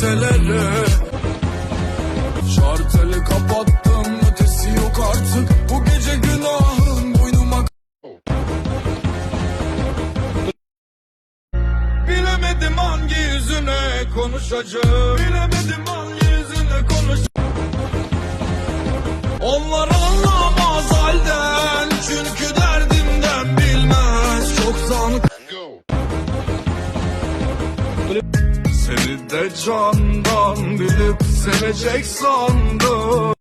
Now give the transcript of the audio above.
kimselere. Şarteli kapattım, ötesi yok artık. Bu gece günahım boynuma. Bilemedim hangi yüzüne konuşacağım. Bilemedim hangi yüzüne konuşacağım. Onlar anlamaz halden, çünkü derdimden bilmez. Çok sanık. Seni de candan bilip sevecek sandım.